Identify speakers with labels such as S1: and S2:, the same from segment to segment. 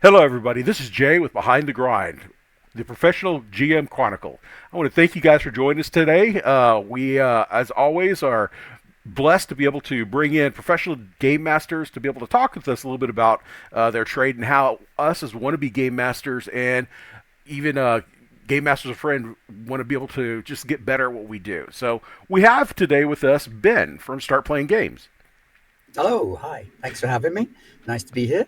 S1: Hello, everybody. This is Jay with Behind the Grind, the Professional GM Chronicle. I want to thank you guys for joining us today. We, as always, are blessed to be able to bring in professional game masters to be able to talk with us a little bit about their trade and how us as wannabe game masters and even game masters of friend want to be able to just get better at what we do. So we have today with us Ben from Start Playing Games.
S2: Hello, hi. Thanks for having me. Nice to be here.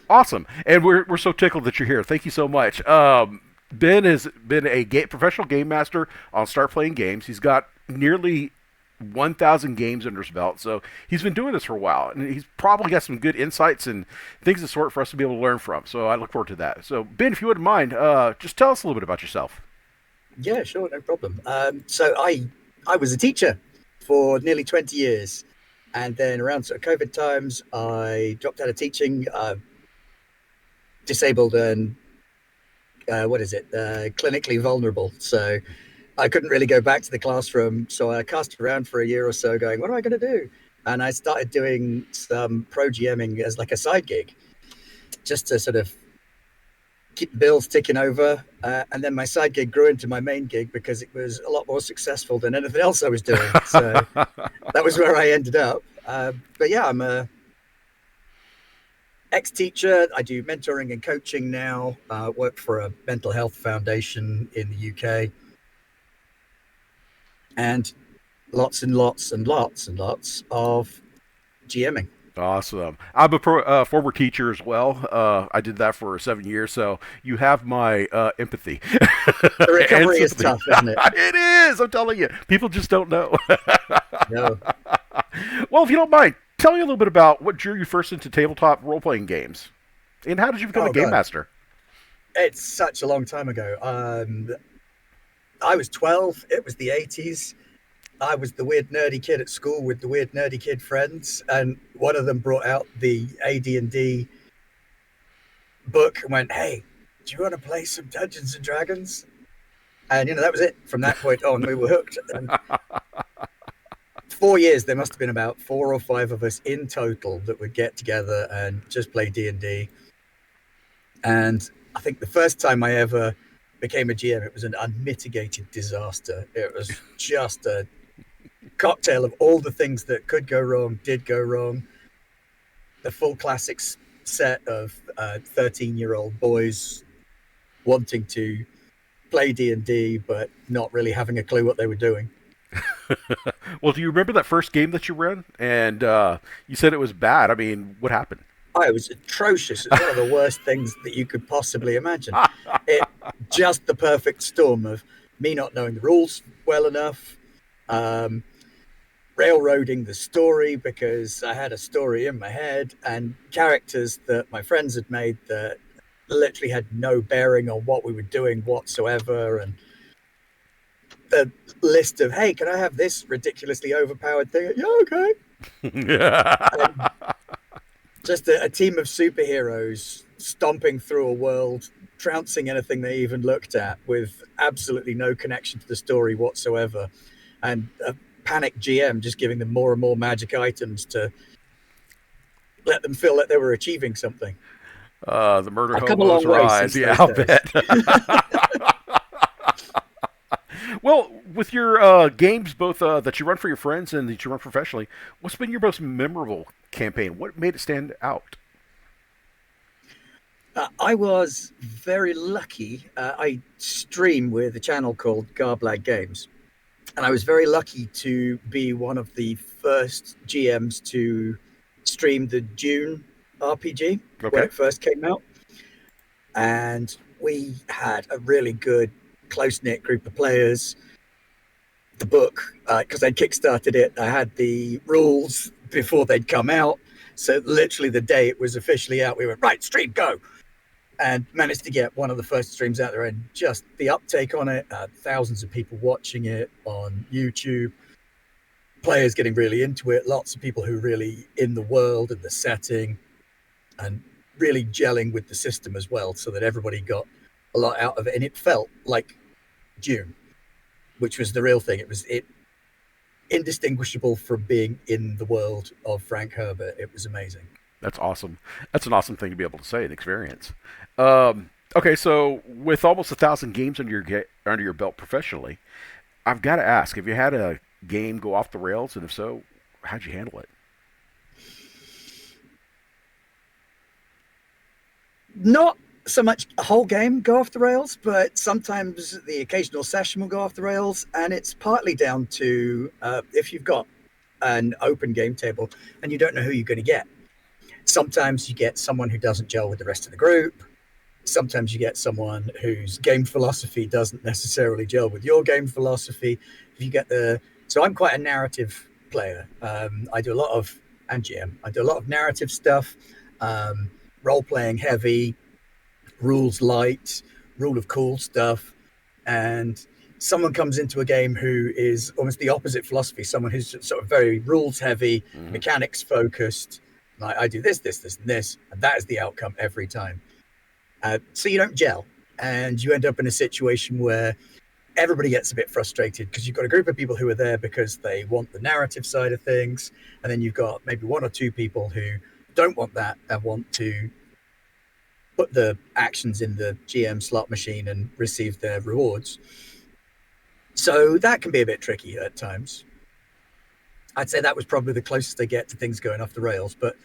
S1: Awesome, and we're so tickled that you're here. Thank you so much. Ben has been a professional game master on Start Playing Games. He's got nearly 1,000 games under his belt, so he's been doing this for a while, and he's probably got some good insights and things of the sort for us to be able to learn from. So I look forward to that. So Ben, if you wouldn't mind, just tell us a little bit about yourself.
S2: Yeah, sure, no problem. So I was a teacher for nearly 20 years. And then around sort of COVID times, I dropped out of teaching, disabled and clinically vulnerable. So I couldn't really go back to the classroom. So I cast around for a year or so going, what am I going to do? And I started doing some pro GMing as like a side gig, just to sort of keep the bills ticking over. And then my side gig grew into my main gig because it was a lot more successful than anything else I was doing. So that was where I ended up. But yeah, I'm a ex-teacher. I do mentoring and coaching now. Work for a mental health foundation in the UK, and lots and lots and lots and lots of GMing.
S1: Awesome. I'm a former teacher as well. I did that for 7 years, so you have my empathy
S2: The
S1: and
S2: recovery is
S1: sympathy.
S2: tough, isn't it?
S1: It is. I'm telling you, people just don't know.
S2: No.
S1: Well, if you don't mind, tell me a little bit about what drew you first into tabletop role playing games, and how did you become a
S2: Oh
S1: game
S2: God,
S1: master?
S2: it's such a long time ago. I was 12. It was the 80s. I was the weird nerdy kid at school with the weird nerdy kid friends, and one of them brought out the AD&D book and went, "Hey, do you want to play some Dungeons and Dragons?" And that was it. From that point on, we were hooked. And 4 years, there must have been about 4 or 5 of us in total that would get together and just play D&D. And I think the first time I ever became a GM, it was an unmitigated disaster. It was just a cocktail of all the things that could go wrong, did go wrong. The full classics set of 13-year-old boys wanting to play D&D, but not really having a clue what they were doing.
S1: Well, do you remember that first game that you ran? And you said it was bad. I mean, what happened?
S2: Oh, it was atrocious. It's one of the worst things that you could possibly imagine. It just the perfect storm of me not knowing the rules well enough, um, railroading the story because I had a story in my head and characters that my friends had made that literally had no bearing on what we were doing whatsoever. And the list of, hey, can I have this ridiculously overpowered thing? Yeah, okay. And just a team of superheroes stomping through a world, trouncing anything they even looked at with absolutely no connection to the story whatsoever. And a panic GM just giving them more and more magic items to let them feel like they were achieving something.
S1: The murder
S2: I've come a
S1: hobos
S2: long way
S1: rise.
S2: since
S1: Yeah,
S2: those
S1: I'll
S2: days.
S1: bet. Well, with your games, both that you run for your friends and that you run professionally, what's been your most memorable campaign? What made it stand out?
S2: I was very lucky. I stream with a channel called Garblag Games, and I was very lucky to be one of the first GMs to stream the Dune RPG when
S1: Okay.
S2: it first came out. And we had a really good, close knit group of players. The book, because I'd kickstarted it, I had the rules before they'd come out. So, literally, the day it was officially out, we went, right, stream, go. And managed to get one of the first streams out there, and just the uptake on it, thousands of people watching it on YouTube, players getting really into it, lots of people who are really in the world and the setting, and really gelling with the system as well, so that everybody got a lot out of it. And it felt like Dune, which was the real thing. It was indistinguishable from being in the world of Frank Herbert. It was amazing.
S1: That's awesome. That's an awesome thing to be able to say and experience. Okay, so with almost 1,000 games under your belt professionally, I've got to ask: have you had a game go off the rails, and if so, how'd you handle it?
S2: Not so much a whole game go off the rails, but sometimes the occasional session will go off the rails, and it's partly down to if you've got an open game table and you don't know who you're going to get. Sometimes you get someone who doesn't gel with the rest of the group. Sometimes you get someone whose game philosophy doesn't necessarily gel with your game philosophy. If you get the so I'm quite a narrative player. I do a lot of and GM. I do a lot of narrative stuff, role playing heavy, rules light, rule of cool stuff, and someone comes into a game who is almost the opposite philosophy. Someone who's sort of very rules heavy, mechanics focused. Like I do this, this, this, and this, and that is the outcome every time. So you don't gel, and you end up in a situation where everybody gets a bit frustrated because you've got a group of people who are there because they want the narrative side of things, and then you've got maybe one or two people who don't want that and want to put the actions in the GM slot machine and receive their rewards. So that can be a bit tricky at times. I'd say that was probably the closest they get to things going off the rails, but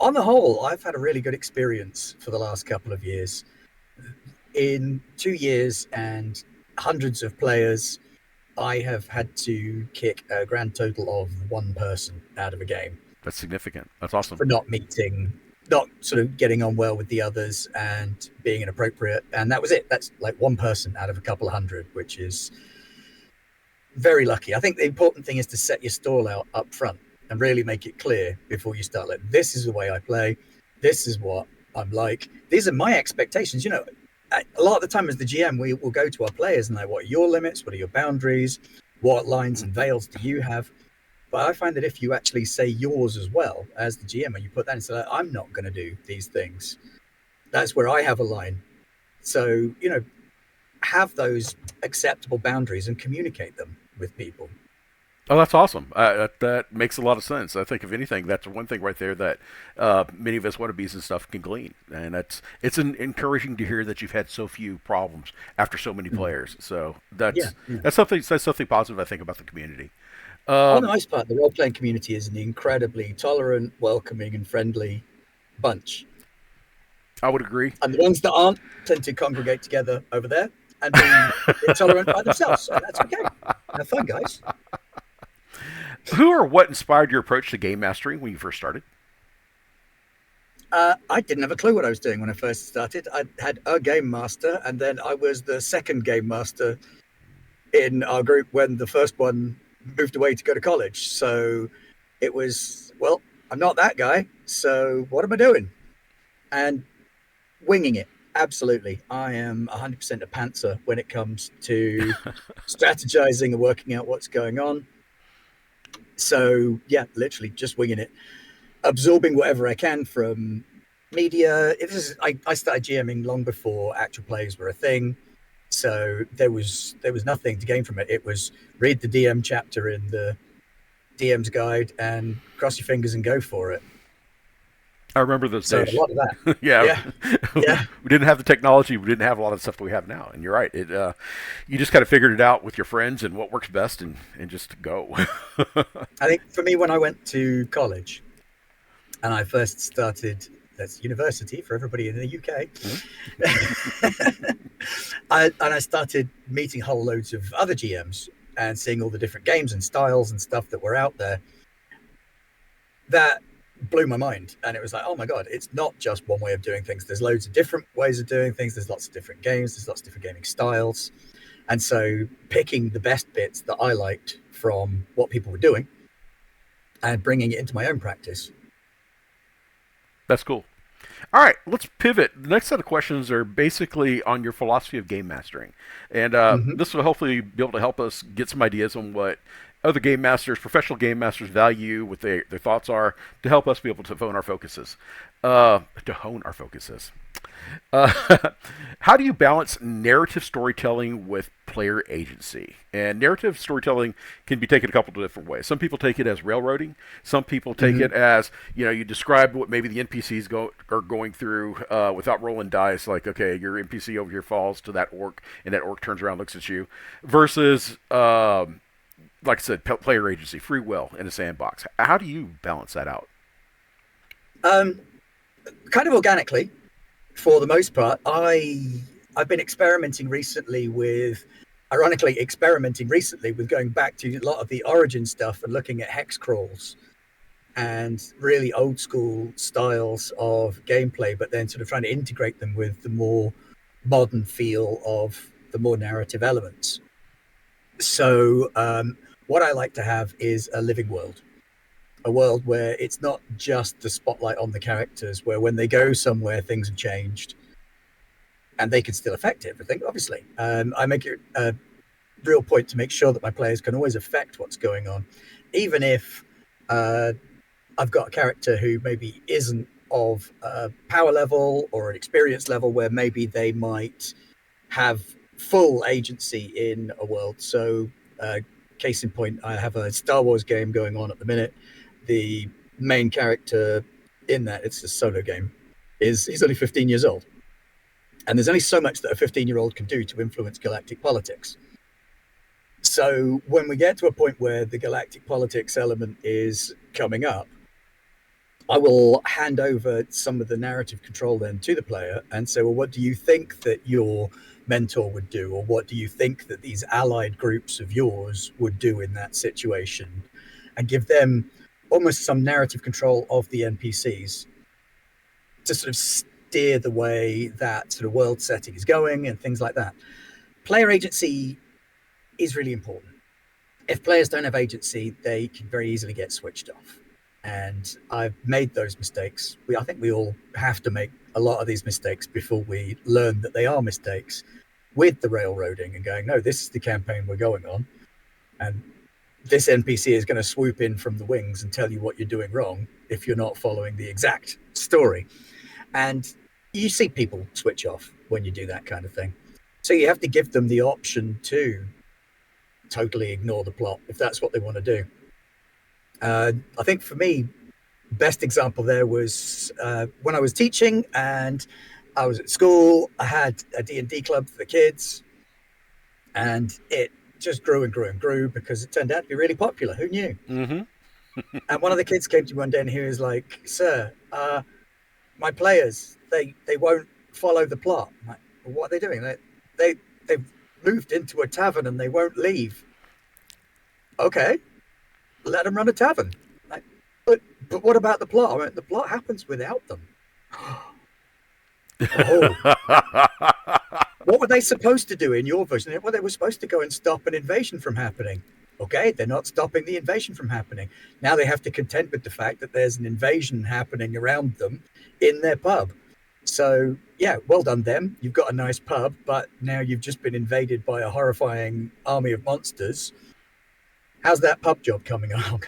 S2: on the whole, I've had a really good experience for the last couple of years. In 2 years and hundreds of players, I have had to kick a grand total of one person out of a game.
S1: That's significant. That's awesome.
S2: For not sort of getting on well with the others and being inappropriate. And that was it. That's like one person out of a couple of hundred, which is very lucky. I think the important thing is to set your stall out up front and really make it clear before you start. Like, this is the way I play. This is what I'm like. These are my expectations. A lot of the time as the GM, we will go to our players and like, what are your limits? What are your boundaries? What lines and veils do you have? But I find that if you actually say yours as well as the GM, and you put that and say, like, I'm not going to do these things. That's where I have a line. So, have those acceptable boundaries and communicate them with people.
S1: Oh, that's awesome. That makes a lot of sense. I think, if anything, that's one thing right there that many of us wannabes and stuff can glean, and it's encouraging to hear that you've had so few problems after so many players. So that's something positive, I think, about the community.
S2: On the nice part, the role-playing community is an incredibly tolerant, welcoming, and friendly bunch.
S1: I would agree.
S2: And the ones that aren't tend to congregate together over there and be intolerant by themselves. So that's okay. Have fun, guys.
S1: Who or what inspired your approach to game mastering when you first started?
S2: I didn't have a clue what I was doing when I first started. I had a game master, and then I was the second game master in our group when the first one moved away to go to college. So it was, well, I'm not that guy. So what am I doing? And winging it. Absolutely. I am 100% a pantser when it comes to strategizing and working out what's going on. So yeah, literally just winging it, absorbing whatever I can from media. I started GMing long before actual plays were a thing. So there was nothing to gain from it. It was read the DM chapter in the DM's guide and cross your fingers and go for it.
S1: I remember those days.
S2: A lot of that.
S1: Yeah. We didn't have the technology. We didn't have a lot of the stuff that we have now. And you're right. You just kind of figured it out with your friends and what works best, and just go.
S2: I think for me, when I went to college and I first started, that's university for everybody in the UK, I started meeting whole loads of other GMs and seeing all the different games and styles and stuff that were out there. That blew my mind, and it was like, oh my god, it's not just one way of doing things. There's loads of different ways of doing things. There's lots of different games. There's lots of different gaming styles. And so picking the best bits that I liked from what people were doing and bringing it into my own practice.
S1: That's cool. All right, let's pivot. The next set of questions are basically on your philosophy of game mastering, and this will hopefully be able to help us get some ideas on what other game masters, professional game masters, value, what their thoughts are, to help us be able to hone our focuses. To hone our focuses. How do you balance narrative storytelling with player agency? And narrative storytelling can be taken a couple of different ways. Some people take it as railroading. Some people take
S2: Hmm.
S1: it as, you describe what maybe the NPCs are going through without rolling dice. Like, okay, your NPC over here falls to that orc, and that orc turns around, looks at you. Versus, like I said, player agency, free will in a sandbox. How do you balance that out?
S2: Um, Kind of organically, for the most part. I've been experimenting recently with going back to a lot of the origin stuff and looking at hex crawls and really old school styles of gameplay, but then sort of trying to integrate them with the more modern feel of the more narrative elements. So, what I like to have is a living world, a world where it's not just the spotlight on the characters, where when they go somewhere, things have changed and they can still affect everything, obviously. I make it a real point to make sure that my players can always affect what's going on, even if uh, I've got a character who maybe isn't of a power level or an experience level where maybe they might have full agency in a world. So, case in point, I have a Star Wars game going on at the minute. The main character in that, it's a solo game, is he's only 15 years old. And there's only so much that a 15-year-old can do to influence galactic politics. So when we get to a point where the galactic politics element is coming up, I will hand over some of the narrative control then to the player and say, well, what do you think that your mentor would do? Or what do you think that these allied groups of yours would do in that situation? And give them almost some narrative control of the NPCs to sort of steer the way that sort of world setting is going and things like that. Player agency is really important. If players don't have agency, they can very easily get switched off. And I've made those mistakes. I think we all have to make a lot of these mistakes before we learn that they are mistakes with the railroading and going, no, this is the campaign we're going on. And this NPC is going to swoop in from the wings and tell you what you're doing wrong if you're not following the exact story. And you see people switch off when you do that kind of thing. So you have to give them the option to totally ignore the plot if that's what they want to do. I think for me, best example there was when I was teaching and I was at school. I had a D&D club for the kids, and it just grew and grew and grew because it turned out to be really popular. Who knew?
S1: Mm-hmm.
S2: And one of the kids came to me one day and he was like, "Sir, my players they won't follow the plot." I'm like, well, what are they doing? They've moved into a tavern and they won't leave. Okay, let them run a tavern. Like, but what about the plot? I mean, the plot happens without them. Oh, what were they supposed to do in your version? Well, they were supposed to go and stop an invasion from happening. Okay, they're not stopping the invasion from happening. Now they have to contend with the fact that there's an invasion happening around them in their pub. So, yeah, well done them. You've got a nice pub, but now you've just been invaded by a horrifying army of monsters. How's that pub job coming along?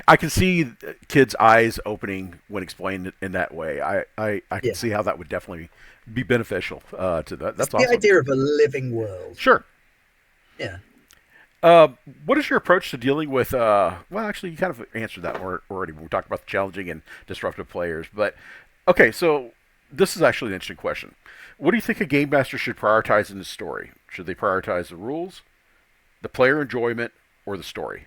S1: I can see kids' eyes opening when explained in that way. I can
S2: Yeah,
S1: see how that would definitely be beneficial to that.
S2: it's
S1: That's
S2: the
S1: awesome.
S2: idea of a living world.
S1: Sure.
S2: Yeah.
S1: What is your approach to dealing with? Well, actually, you kind of answered that already when we talked about the challenging and disruptive players. But okay, so this is actually an interesting question. What do you think a game master should prioritize in the story? Should they prioritize the rules, the player enjoyment, or the story?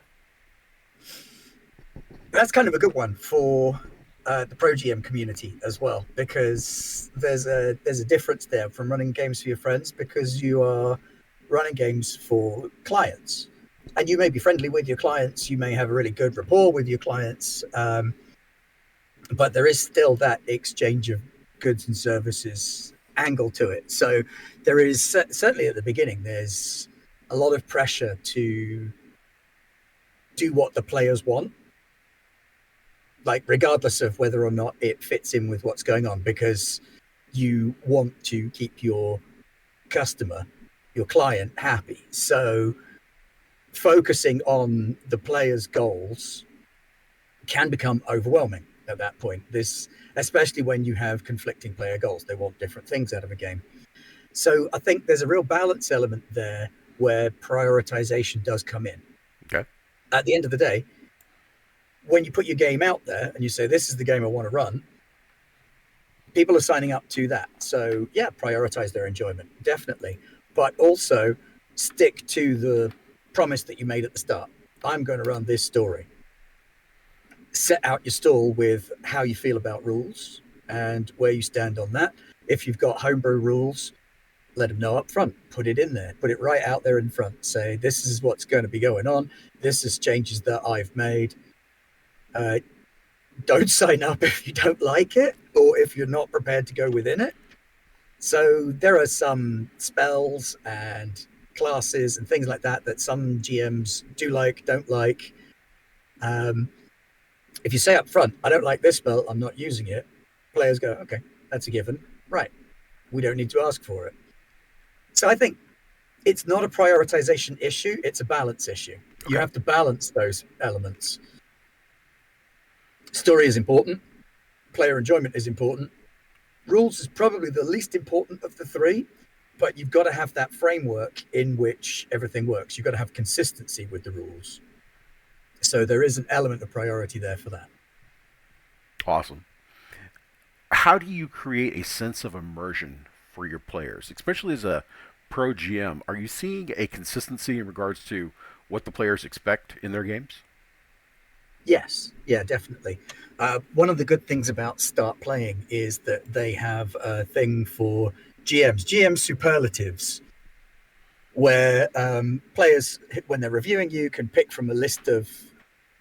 S2: That's kind of a good one for the Pro GM community as well, because there's a difference there from running games for your friends, because you are running games for clients, and you may be friendly with your clients, you may have a really good rapport with your clients, but there is still that exchange of goods and services angle to it. So there is certainly at the beginning there's a lot of pressure to do what the players want, like regardless of whether or not it fits in with what's going on, because you want to keep your customer your client happy. So focusing on the player's goals can become overwhelming at that point. This, especially when you have conflicting player goals, they want different things out of a game. So I think there's a real balance element there where prioritization does come in.
S1: Okay.
S2: At the end of the day, when you put your game out there and you say, this is the game I want to run, people are signing up to that. So yeah, prioritize their enjoyment, definitely. But also stick to the promise that you made at the start. I'm going to run this story. Set out your stall with how you feel about rules and where you stand on that. If you've got homebrew rules, let them know up front. Put it in there. Put it right out there in front. Say, this is what's going to be going on. This is changes that I've made. Don't sign up if you don't like it or if you're not prepared to go within it. So there are some spells and classes and things like that some GMs do like, don't like. If you say up front, I don't like this spell, I'm not using it, players go, okay, that's a given. Right. We don't need to ask for it. So I think it's not a prioritization issue, it's a balance issue. Okay. You have to balance those elements. Story is important. Player enjoyment is important. Rules is probably the least important of the three, but you've got to have that framework in which everything works. You've got to have consistency with the rules. So there is an element of priority there for that.
S1: Awesome. How do you create a sense of immersion for your players, especially as a pro GM? Are you seeing a consistency in regards to what the players expect in their games?
S2: Yes, yeah, definitely. One of the good things about Start Playing is that they have a thing for GM superlatives, where players, when they're reviewing you, can pick from a list of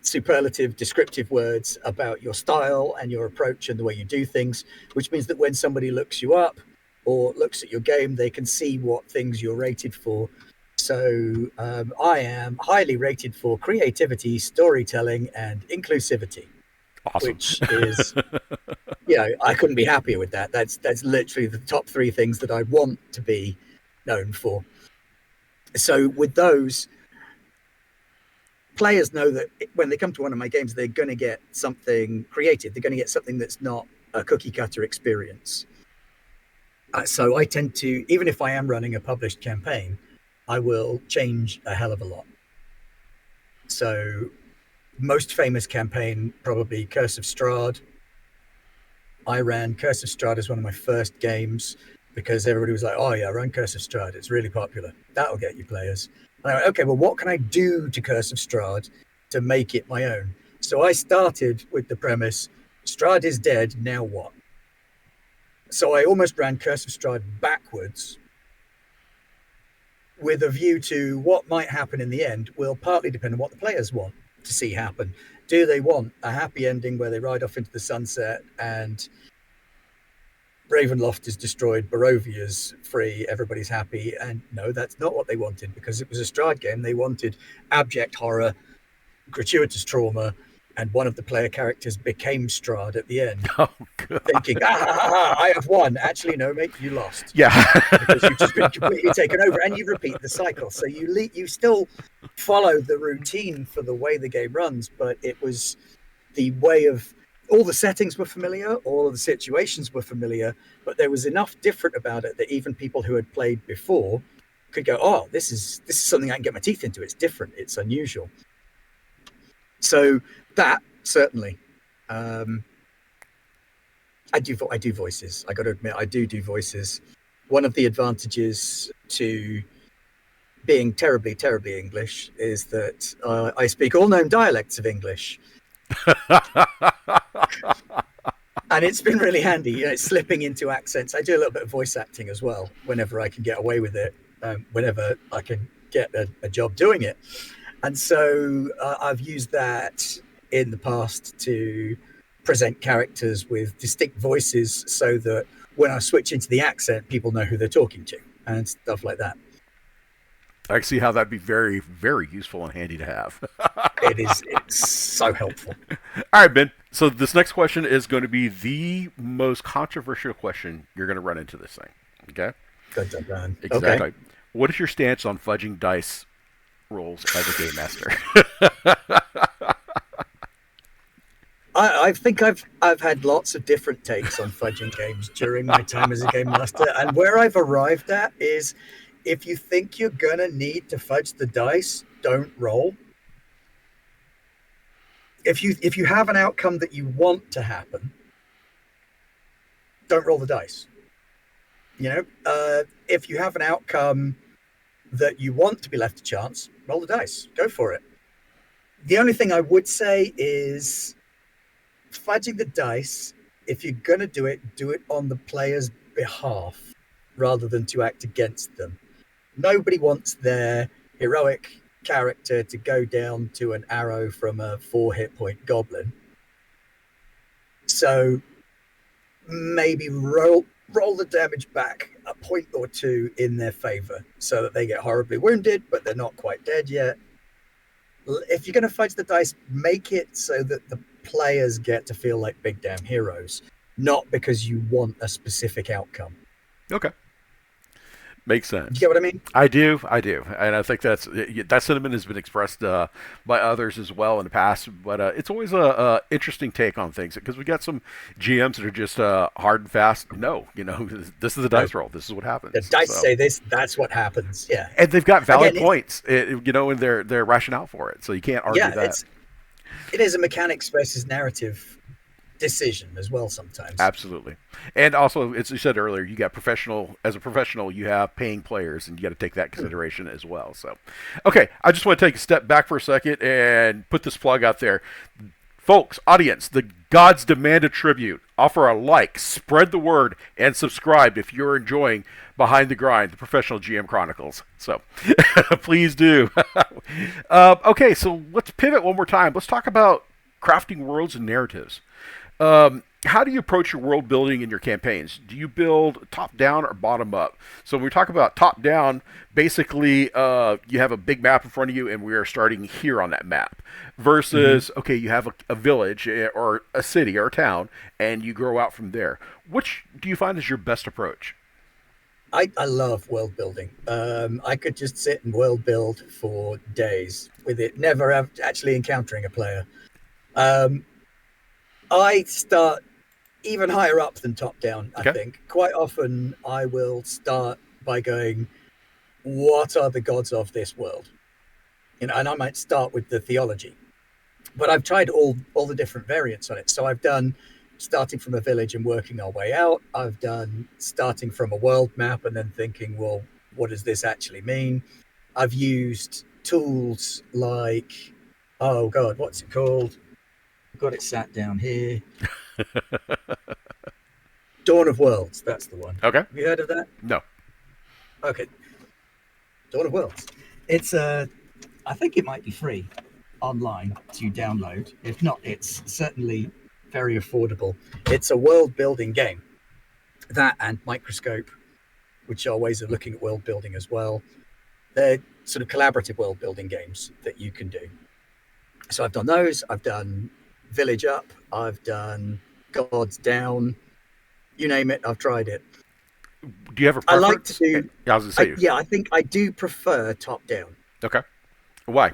S2: superlative descriptive words about your style and your approach and the way you do things, which means that when somebody looks you up or looks at your game, they can see what things you're rated for. So I am highly rated for creativity, storytelling, and inclusivity.
S1: Awesome.
S2: Which is, I couldn't be happier with that. That's literally the top three things that I want to be known for. So with those, players know that when they come to one of my games, they're going to get something creative. They're going to get something that's not a cookie cutter experience. So I tend to, even if I am running a published campaign, I will change a hell of a lot. So most famous campaign, probably Curse of Strahd. I ran Curse of Strahd as one of my first games because everybody was like, oh yeah, run Curse of Strahd. It's really popular. That'll get you players. And I went, okay, well, what can I do to Curse of Strahd to make it my own? So I started with the premise, Strahd is dead, now what? So I almost ran Curse of Strahd backwards with a view to what might happen in the end will partly depend on what the players want to see happen. Do they want a happy ending where they ride off into the sunset and Ravenloft is destroyed, Barovia's free, everybody's happy? And no, that's not what they wanted, because it was a Strahd game. They wanted abject horror, gratuitous trauma, and one of the player characters became Strahd at the end.
S1: Oh, God.
S2: Thinking, I have won. Actually, no, mate, you lost.
S1: Yeah.
S2: Because you've just been completely taken over, and you repeat the cycle. So you still follow the routine for the way the game runs, but it was the way of, all the settings were familiar, all of the situations were familiar, but there was enough different about it that even people who had played before could go, oh, this is something I can get my teeth into. It's different. It's unusual. So that certainly, I do voices. I got to admit, I do voices. One of the advantages to being terribly, terribly English is that I speak all known dialects of English. And it's been really handy, it's slipping into accents. I do a little bit of voice acting as well, whenever I can get away with it, whenever I can get a job doing it. And so I've used that in the past to present characters with distinct voices so that when I switch into the accent, people know who they're talking to and stuff like that.
S1: I can see how that'd be very, very useful and handy to have.
S2: It's so helpful.
S1: All right, Ben. So this next question is going to be the most controversial question you're going to run into this thing. Okay?
S2: Good done.
S1: Exactly.
S2: Okay.
S1: What is your stance on fudging dice rolls as a game master?
S2: I think I've had lots of different takes on fudging games during my time as a game master, and where I've arrived at is, if you think you're gonna need to fudge the dice, don't roll. If you have an outcome that you want to happen, don't roll the dice. If you have an outcome that you want to be left to chance, roll the dice. Go for it. The only thing I would say is fudging the dice. If you're gonna do it on the player's behalf rather than to act against them. Nobody wants their heroic character to go down to an arrow from a 4 hit point goblin. So maybe roll the damage back a point or two in their favor so that they get horribly wounded, but they're not quite dead yet. If you're going to fudge the dice, make it so that the players get to feel like big damn heroes, not because you want a specific outcome.
S1: Okay. Makes sense.
S2: You get what I mean?
S1: I do, and I think that sentiment has been expressed by others as well in the past. But it's always a interesting take on things because we got some GMs that are just hard and fast. No, this is a dice roll. This is what happens.
S2: The dice say this. That's what happens. Yeah,
S1: and they've got valid points, in their rationale for it. So you can't argue that.
S2: It is a mechanics versus narrative decision as well sometimes.
S1: Absolutely. And also, as you said earlier, you got as a professional, you have paying players, and you got to take that consideration as well. So, okay, I just want to take a step back for a second and put this plug out there. Folks, audience, the gods demand a tribute. Offer a like, spread the word, and subscribe if you're enjoying Behind the Grind, the Professional GM Chronicles. So, please do. Okay, so let's pivot one more time. Let's talk about crafting worlds and narratives. How do you approach your world building in your campaigns? Do you build top down or bottom up? So when we talk about top down, basically you have a big map in front of you and we are starting here on that map. Versus, okay, you have a village or a city or a town and you grow out from there. Which do you find is your best approach?
S2: I love world building. I could just sit and world build for days with it, never actually encountering a player. I start even higher up than top down, I think. Quite often I will start by going, what are the gods of this world? And I might start with the theology. But I've tried all the different variants on it. So I've done starting from a village and working our way out. I've done starting from a world map and then thinking, well, what does this actually mean? I've used tools like, oh God, what's it called? I've got it sat down here. Dawn of Worlds, that's the one.
S1: Okay.
S2: Have you heard of that?
S1: No.
S2: Okay. Dawn of Worlds. It's I think it might be free online to download. If not, it's certainly very affordable. It's a world building game. That and Microscope, which are ways of looking at world building as well. They're sort of collaborative world building games that you can do. So I've done those. I've done Village Up. I've done Gods Down. You name it, I've tried it.
S1: Do you have a preference?
S2: I like to do.
S1: Yeah, I was going to say.
S2: I think I do prefer top down.
S1: Okay. Why?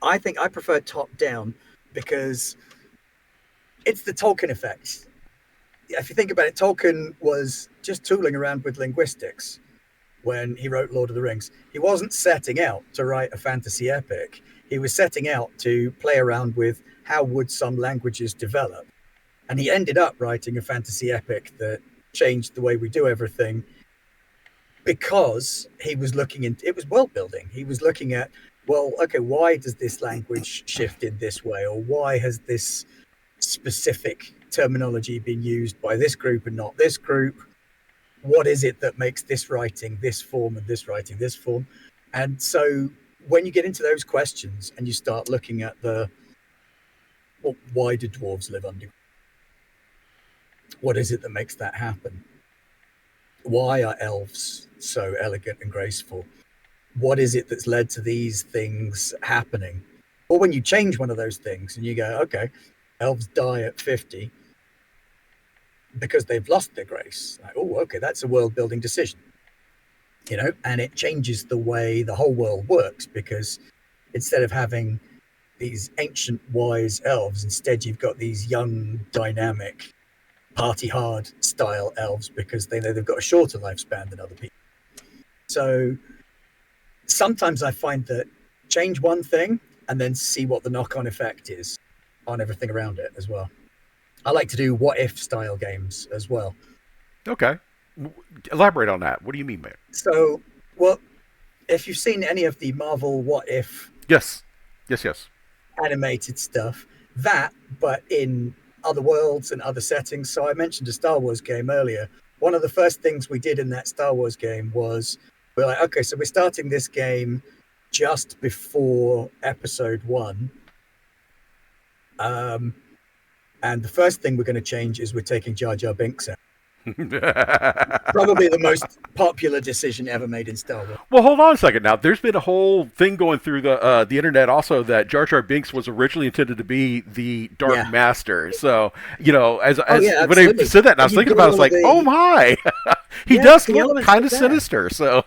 S2: I think I prefer top down because it's the Tolkien effect. If you think about it, Tolkien was just tooling around with linguistics when he wrote Lord of the Rings. He wasn't setting out to write a fantasy epic. He was setting out to play around with how would some languages develop. And he ended up writing a fantasy epic that changed the way we do everything because he was looking into it was world building. He was looking at, well, okay, why does this language shift in this way? Or why has this specific terminology been used by this group and not this group? What is it that makes this writing this form and this writing this form? And so when you get into those questions and you start looking at why do dwarves live underground? What is it that makes that happen? Why are elves so elegant and graceful? What is it that's led to these things happening? Or when you change one of those things and you go, okay, elves die at 50 because they've lost their grace. Like, oh, okay, that's a world building decision. and it changes the way the whole world works, because instead of having these ancient wise elves, instead you've got these young dynamic party hard style elves, because they know they've got a shorter lifespan than other people. So sometimes I find that change one thing and then see what the knock-on effect is on everything around it as well. I like to do what if style games as well.
S1: Okay. Elaborate on that. What do you mean, man?
S2: So, well, if you've seen any of the Marvel what if
S1: Yes. Yes, yes.
S2: animated stuff, that, but in other worlds and other settings. So I mentioned a Star Wars game earlier. One of the first things we did in that Star Wars game was we're like, okay, so we're starting this game just before episode 1. And the first thing we're going to change is we're taking Jar Jar Binks out. Probably the most popular decision ever made in Star Wars.
S1: Well, hold on a second. Now, there's been a whole thing going through the internet also that Jar Jar Binks was originally intended to be the Dark Master. So, as when I said that, and I was thinking about it, I was like, oh my, he does look kind of sinister. So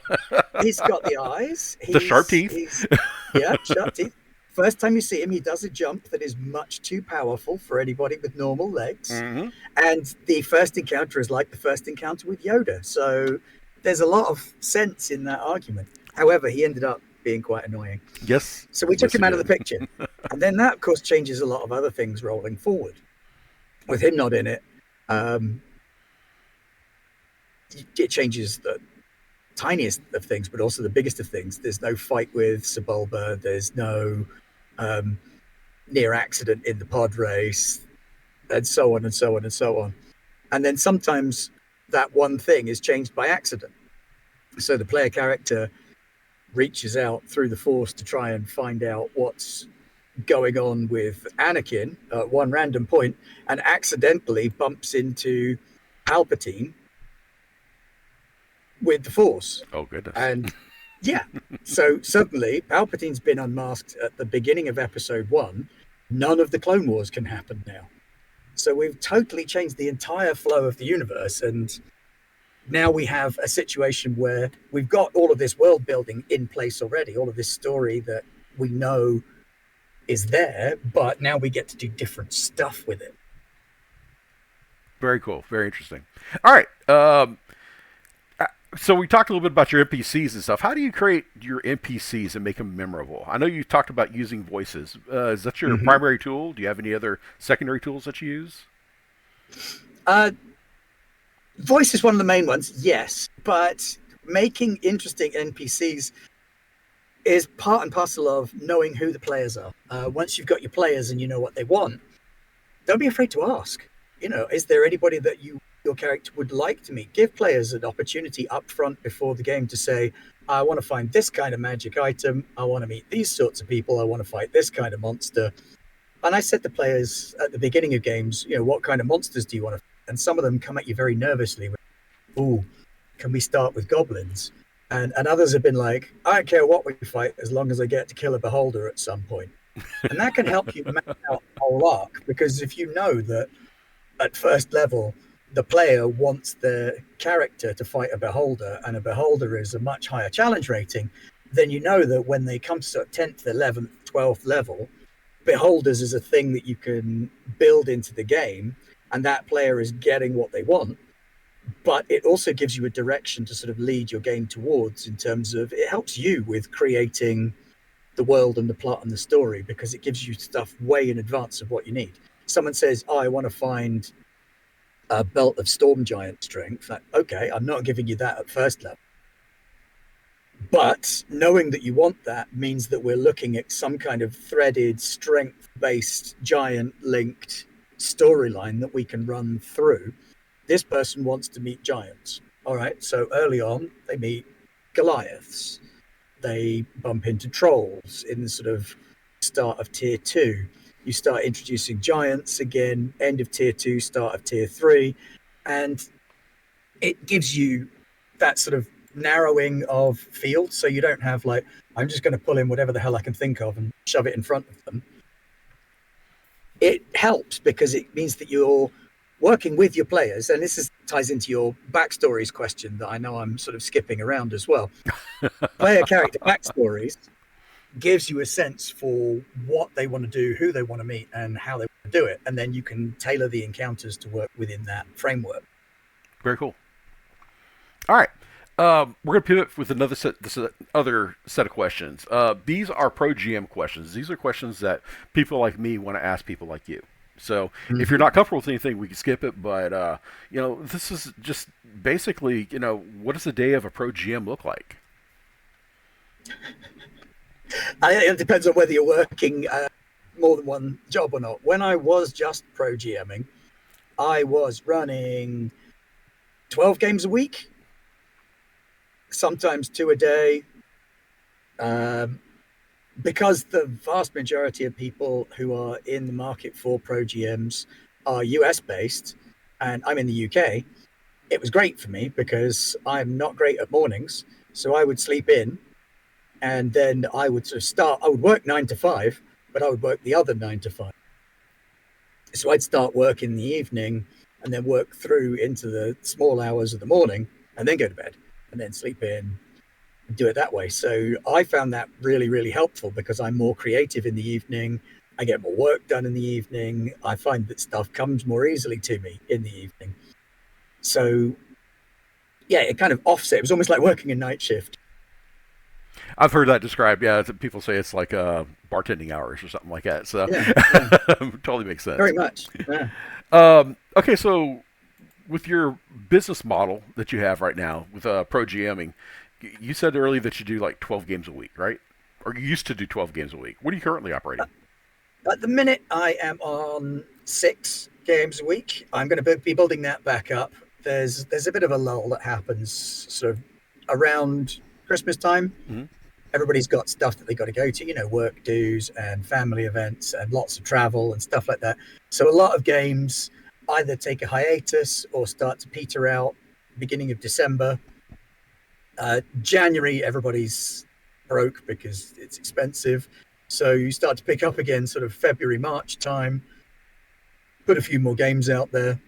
S2: he's got the eyes,
S1: the sharp teeth.
S2: Sharp teeth. First time you see him, he does a jump that is much too powerful for anybody with normal legs.
S1: Mm-hmm.
S2: And the first encounter is like the first encounter with Yoda. So there's a lot of sense in that argument. However, he ended up being quite annoying.
S1: Yes.
S2: So we took him out of the picture. And then that, of course, changes a lot of other things rolling forward. With him not in it, it changes the tiniest of things, but also the biggest of things. There's no fight with Sebulba. There's no near accident in the pod race, and so on and so on and so on. And then sometimes that one thing is changed by accident. So the player character reaches out through the Force to try and find out what's going on with Anakin at one random point, and accidentally bumps into Palpatine with the Force.
S1: Oh, goodness.
S2: And yeah, so suddenly Palpatine's been unmasked at the beginning of episode 1. None of the Clone Wars can happen now. So we've totally changed the entire flow of the universe. And now we have a situation where we've got all of this world building in place already, all of this story that we know is there, but now we get to do different stuff with it.
S1: Very cool. Very interesting. All right. So we talked a little bit about your NPCs and stuff. How do you create your NPCs and make them memorable? I know you talked about using voices. Is that your primary tool? Do you have any other secondary tools that you use?
S2: Voice is one of the main ones, yes. But making interesting NPCs is part and parcel of knowing who the players are. Once you've got your players and you know what they want, don't be afraid to ask. Is there anybody that your character would like to meet? Give players an opportunity up front before the game to say, I want to find this kind of magic item. I want to meet these sorts of people. I want to fight this kind of monster. And I said to players at the beginning of games, what kind of monsters do you want to fight? And some of them come at you very nervously. Ooh, can we start with goblins? And others have been like, I don't care what we fight as long as I get to kill a beholder at some point. And that can help you map out the whole arc, because if you know that at first level, the player wants their character to fight a beholder, and a beholder is a much higher challenge rating, then you know that when they come to 10th, 11th, 12th level, beholders is a thing that you can build into the game, and that player is getting what they want. But it also gives you a direction to sort of lead your game towards, in terms of it helps you with creating the world and the plot and the story, because it gives you stuff way in advance of what you need. Someone says, I want to find a belt of storm giant strength. Okay, I'm not giving you that at first level. But knowing that you want that means that we're looking at some kind of threaded, strength-based, giant-linked storyline that we can run through. This person wants to meet giants. All right, so early on, they meet Goliaths. They bump into trolls in the sort of start of tier 2. You start introducing giants again, end of tier 2, start of tier 3. And it gives you that sort of narrowing of field. So you don't have like, I'm just going to pull in whatever the hell I can think of and shove it in front of them. It helps because it means that you're working with your players, and ties into your backstories question that I know I'm sort of skipping around as well. Player character backstories gives you a sense for what they want to do, who they want to meet, and how they want to do it. And then you can tailor the encounters to work within that framework.
S1: Very cool. All right. We're going to pivot with this other set of questions. These are Pro GM questions. These are questions that people like me want to ask people like you. So if you're not comfortable with anything, we can skip it. But, this is just basically, what does the day of a Pro GM look like?
S2: It depends on whether you're working more than one job or not. When I was just Pro GMing, I was running 12 games a week, sometimes 2 a day, because the vast majority of people who are in the market for Pro GMs are US based, and I'm in the UK. It was great for me because I'm not great at mornings, so I would sleep in, and then I would I would work 9 to 5, but I would work the other 9 to 5. So I'd start work in the evening and then work through into the small hours of the morning and then go to bed and then sleep in and do it that way. So I found that really, really helpful because I'm more creative in the evening. I get more work done in the evening. I find that stuff comes more easily to me in the evening. So yeah, it kind of offset. It was almost like working a night shift.
S1: I've heard that described. Yeah, people say it's like bartending hours or something like that. So
S2: Yeah.
S1: totally makes sense.
S2: Very much. Yeah.
S1: Okay, so with your business model that you have right now with Pro GMing, you said earlier that you do like 12 games a week, right? Or you used to do 12 games a week. What are you currently operating?
S2: At the minute, I am on 6 games a week. I'm going to be building that back up. There's a bit of a lull that happens sort of around Christmas time.
S1: Mm-hmm.
S2: Everybody's got stuff that they got to go to, work dues and family events and lots of travel and stuff like that. So a lot of games either take a hiatus or start to peter out beginning of December. January, everybody's broke because it's expensive. So you start to pick up again sort of February, March time, put a few more games out there,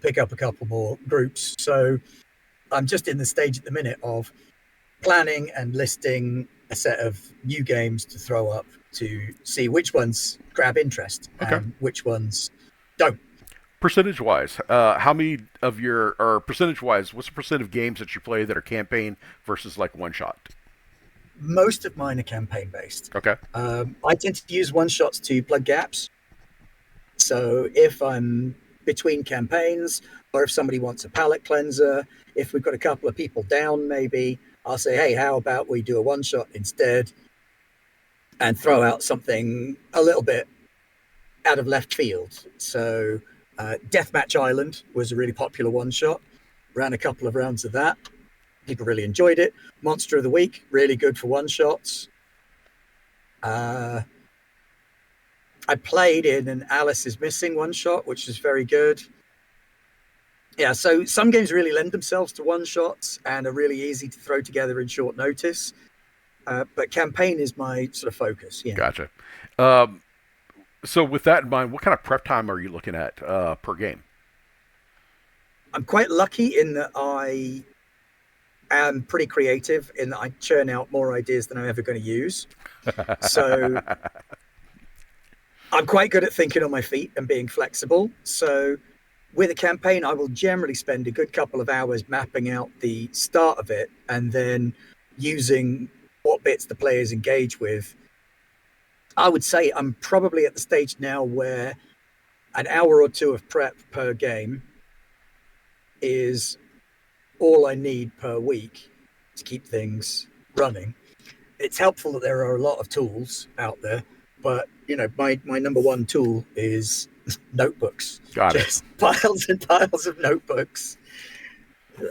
S2: pick up a couple more groups. So I'm just in the stage at the minute of planning and listing a set of new games to throw up to see which ones grab interest and which ones don't.
S1: Percentage-wise, how many of or percentage-wise, what's the percent of games that you play that are campaign versus like one-shot?
S2: Most of mine are campaign-based.
S1: Okay.
S2: I tend to use one-shots to plug gaps. So if I'm between campaigns, or if somebody wants a palate cleanser, if we've got a couple of people down, maybe I'll say, hey, how about we do a one-shot instead and throw out something a little bit out of left field. So Deathmatch Island was a really popular one-shot. Ran a couple of rounds of that. People really enjoyed it. Monster of the Week, really good for one-shots. I played in an Alice is Missing one-shot, which is very good. Yeah, so some games really lend themselves to one-shots and are really easy to throw together in short notice. But campaign is my sort of focus. Yeah.
S1: Gotcha. So with that in mind, what kind of prep time are you looking at per game?
S2: I'm quite lucky in that I am pretty creative in that I churn out more ideas than I'm ever going to use. So I'm quite good at thinking on my feet and being flexible. So with a campaign, I will generally spend a good couple of hours mapping out the start of it and then using what bits the players engage with. I would say I'm probably at the stage now where an hour or two of prep per game is all I need per week to keep things running. It's helpful that there are a lot of tools out there, but my number one tool is notebooks.
S1: Got it.
S2: Just piles and piles of notebooks.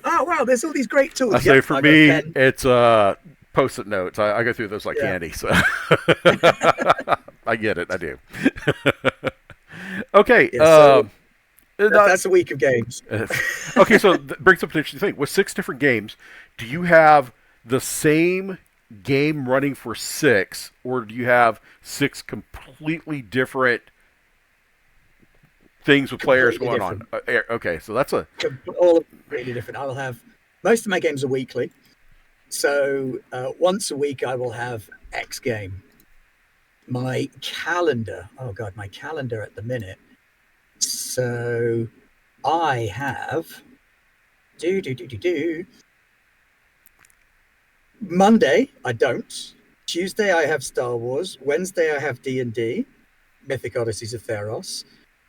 S2: Oh wow, there's all these great tools.
S1: I say for me, it's post-it notes. I go through those like candy. So I get it. I do. Okay.
S2: So that's a week of games.
S1: Okay, so that brings up an interesting thing. With 6 different games, do you have the same game running for 6, or do you have 6 completely different things with players
S2: completely
S1: going on.
S2: different.
S1: Okay, so that's a
S2: All completely different. I will have most of my games are weekly. So once a week, I will have X game. My calendar, oh God, my calendar at the minute. So I have do. Monday, I don't. Tuesday, I have Star Wars. Wednesday, I have D&D, Mythic Odysseys of Theros.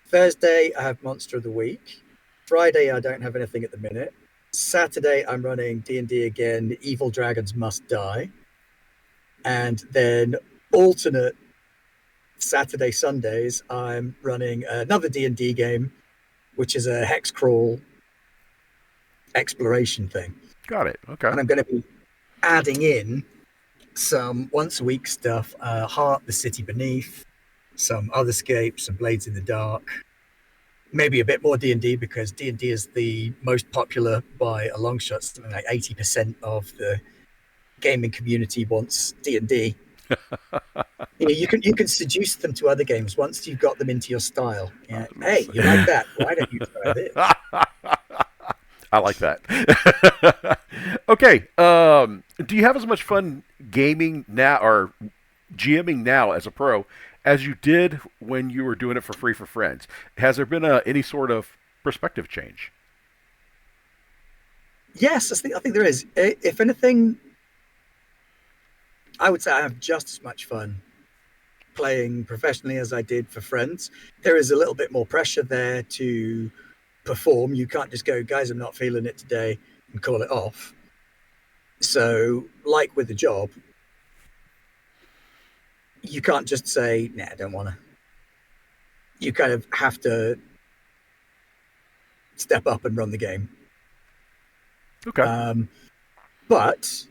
S2: Thursday, I have Monster of the Week. Friday, I don't have anything at the minute. Saturday, I'm running D&D again, Evil Dragons Must Die. And then alternate Saturday, Sundays, I'm running another D&D game, which is a hex crawl exploration thing.
S1: got it. Okay.
S2: And I'm going to be adding in some once a week stuff, Heart, the City Beneath, some Otherscape, some Blades in the Dark, maybe a bit more D&D because D&D is the most popular by a long shot. Something like 80% of the gaming community wants D&D. You can seduce them to other games once you've got them into your style. Yeah. Hey, you like that? Why don't you try this?
S1: I like that. Okay. Do you have as much fun gaming now or GMing now as a pro as you did when you were doing it for free for friends? Has there been any sort of perspective change?
S2: Yes, I think there is. If anything, I would say I have just as much fun playing professionally as I did for friends. There is a little bit more pressure there to perform. You can't just go, guys, I'm not feeling it today and call it off. So, like with the job, you can't just say, nah, I don't want to. You kind of have to step up and run the game.
S1: Okay.
S2: But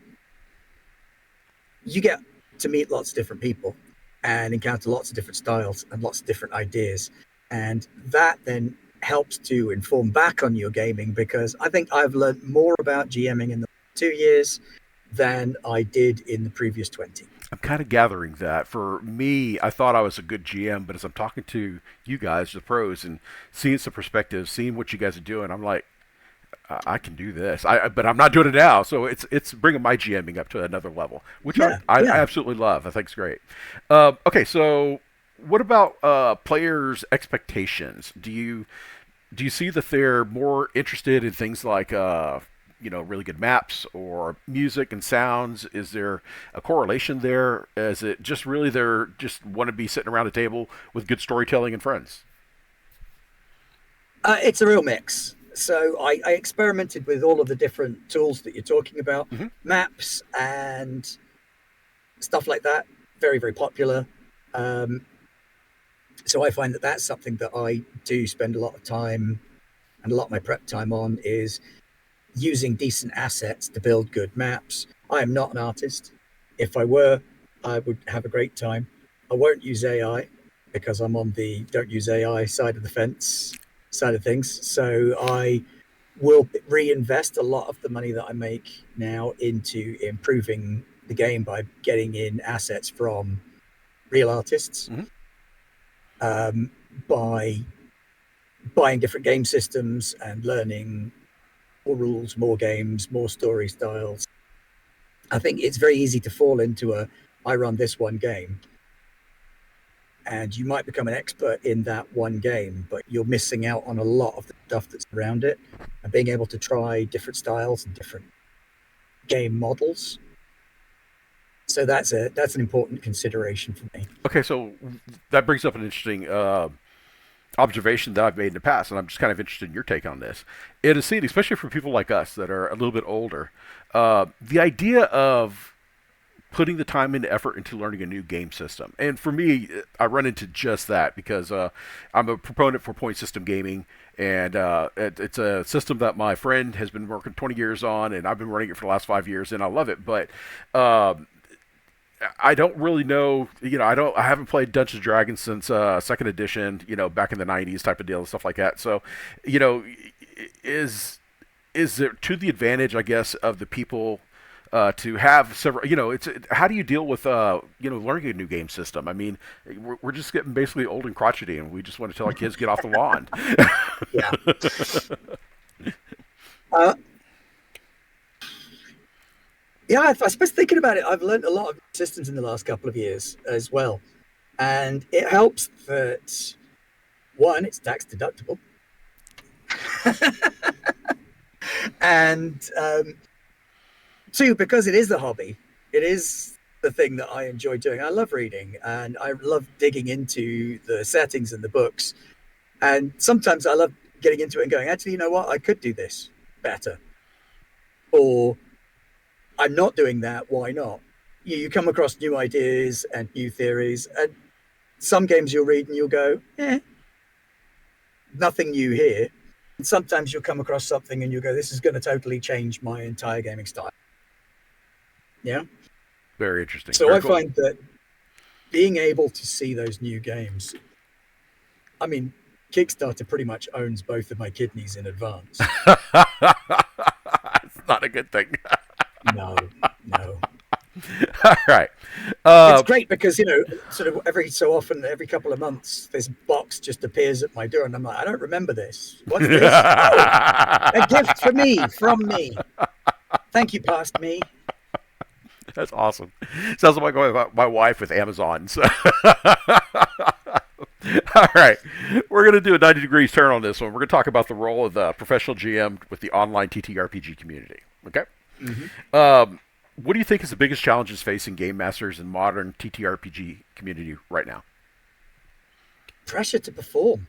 S2: you get to meet lots of different people and encounter lots of different styles and lots of different ideas. And that then helps to inform back on your gaming because I think I've learned more about GMing in the 2 years than I did in the previous 20.
S1: I'm kind of gathering that. For me, I thought I was a good GM, but as I'm talking to you guys, the pros, and seeing some perspectives, seeing what you guys are doing, I'm like, I can do this. But I'm not doing it now, so it's bringing my GMing up to another level, which
S2: Yeah,
S1: I
S2: yeah.
S1: absolutely love. I think it's great. Okay, so what about players' expectations? Do you see that they're more interested in things like really good maps or music and sounds? Is there a correlation there? Is it just really they're just want to be sitting around a table with good storytelling and friends?
S2: It's a real mix. So I experimented with all of the different tools that you're talking about,
S1: Mm-hmm.
S2: maps and stuff like that. Very, very popular. Um, so I find that that's something that I do spend a lot of time and a lot of my prep time on is using decent assets to build good maps. I am not an artist. If I were, I would have a great time. I won't use AI because I'm on the don't use AI side of the fence side of things. So I will reinvest a lot of the money that I make now into improving the game by getting in assets from real artists,
S1: Mm-hmm.
S2: um, by buying different game systems and learning more rules, more games, more story styles. I think it's very easy to fall into I run this one game and you might become an expert in that one game, but you're missing out on a lot of the stuff that's around it and being able to try different styles and different game models. So that's an important consideration for me.
S1: Okay, so that brings up an interesting observation that I've made in the past, and I'm just kind of interested in your take on this. It is seen, especially for people like us that are a little bit older, the idea of putting the time and effort into learning a new game system. And for me, I run into just that because I'm a proponent for point system gaming, and it's a system that my friend has been working 20 years on, and I've been running it for the last 5 years, and I love it. But I don't really know. I haven't played Dungeons and Dragons since second edition. Back in the '90s type of deal and stuff like that. So, you know, is it to the advantage, I guess, of the people to have several. It's how do you deal with learning a new game system? I mean, we're just getting basically old and crotchety, and we just want to tell our kids get off the lawn.
S2: Yeah. Uh, yeah, I suppose thinking about it, I've learned a lot of systems in the last couple of years as well. And it helps that, one, it's tax deductible. And two, because it is a hobby, it is the thing that I enjoy doing. I love reading and I love digging into the settings and the books. And sometimes I love getting into it and going, actually, you know what? I could do this better. Or I'm not doing that. Why not? You come across new ideas and new theories. And some games you'll read and you'll go, nothing new here. And sometimes you'll come across something and you'll go, this is going to totally change my entire gaming style. Yeah.
S1: Very interesting.
S2: So
S1: Very
S2: I
S1: cool.
S2: find that being able to see those new games, I mean, Kickstarter pretty much owns both of my kidneys in advance.
S1: It's not a good thing.
S2: No.
S1: All right.
S2: It's great because, sort of every so often, every couple of months, this box just appears at my door and I'm like, I don't remember this. What's this? Oh, a gift for me, from me. Thank you, past me.
S1: That's awesome. Sounds like my wife with Amazon. So. All right. We're going to do a 90 degrees turn on this one. We're going to talk about the role of the professional GM with the online TTRPG community. Okay?
S2: Mm-hmm.
S1: What do you think is the biggest challenges facing game masters in modern TTRPG community right now?
S2: Pressure to perform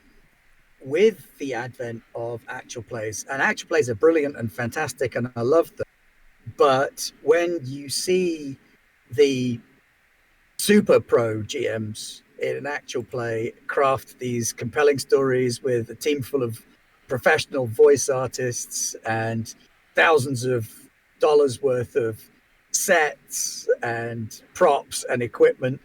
S2: with the advent of actual plays. And actual plays are brilliant and fantastic, and I love them. But when you see the super pro GMs in an actual play craft these compelling stories with a team full of professional voice artists and thousands of dollars worth of sets and props and equipment,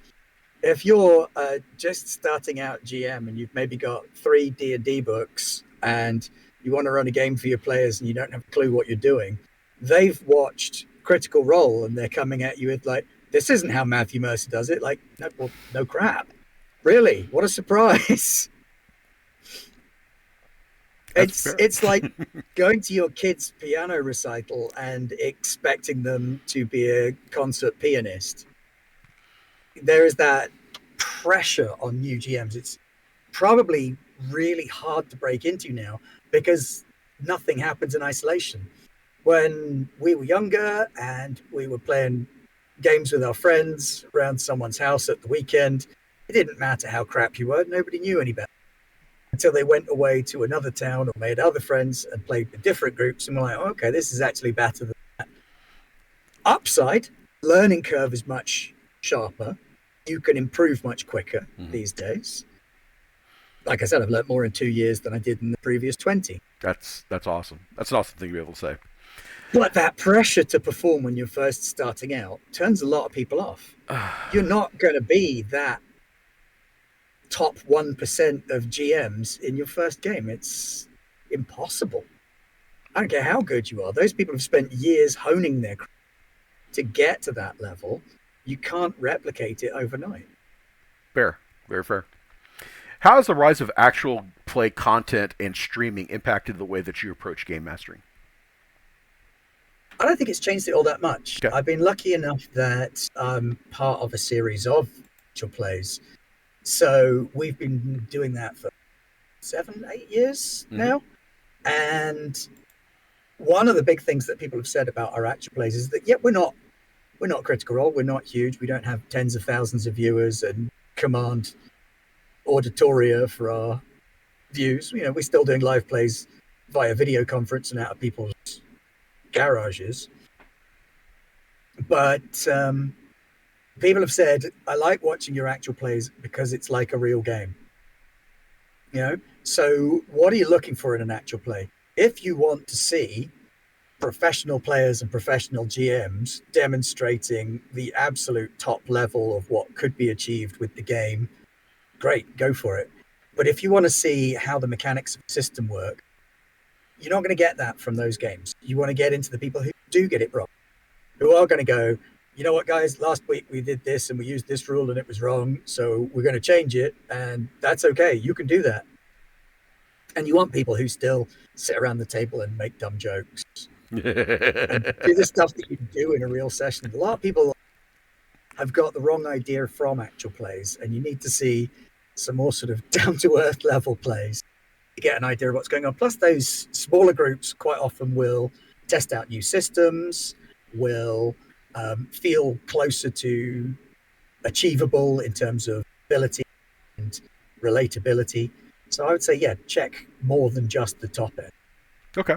S2: if you're just starting out GM and you've maybe got 3 D&D books and you want to run a game for your players and you don't have a clue what you're doing, they've watched Critical Role and they're coming at you with like, this isn't how Matthew Mercer does it. Like, no, well, no crap. Really? What a surprise. It's like going to your kid's piano recital and expecting them to be a concert pianist. There is that pressure on new GMs. It's probably really hard to break into now because nothing happens in isolation. When we were younger and we were playing games with our friends around someone's house at the weekend, it didn't matter how crap you were. Nobody knew any better until they went away to another town or made other friends and played with different groups. And we're like, oh, okay, this is actually better than that. Upside, learning curve is much sharper. You can improve much quicker these days. Like I said, I've learned more in 2 years than I did in the previous 20.
S1: That's awesome. That's an awesome thing to be able to say.
S2: But that pressure to perform when you're first starting out turns a lot of people off. You're not going to be that top 1% of GMs in your first game. It's impossible. I don't care how good you are. Those people have spent years honing their craft to get to that level. You can't replicate it overnight.
S1: Fair. Very fair. How has the rise of actual play content and streaming impacted the way that you approach game mastering?
S2: I don't think it's changed it all that much.
S1: Okay.
S2: I've been lucky enough that I'm part of a series of actual plays. So we've been doing that for 7-8 years now. And one of the big things that people have said about our actual plays is that, we're not Critical Role. We're not huge. We don't have tens of thousands of viewers and command auditoria for our views. We're still doing live plays via video conference and out of people's garages. But people have said, I like watching your actual plays because it's like a real game. So what are you looking for in an actual play? If you want to see professional players and professional GMs demonstrating the absolute top level of what could be achieved with the game, great, go for it. But if you want to see how the mechanics of the system work, you're not going to get that from those games. You want to get into the people who do get it wrong. who are going to go, you know what, guys, last week we did this and we used this rule and it was wrong. So we're going to change it. And that's okay. You can do that. And you want people who still sit around the table and make dumb jokes and do the stuff that you do in a real session. A lot of people have got the wrong idea from actual plays, and you need to see some more sort of down to earth level plays to get an idea of what's going on. Plus, those smaller groups quite often will test out new systems, will feel closer to achievable in terms of ability and relatability. So I would say, yeah, check more than just the top end.
S1: Okay.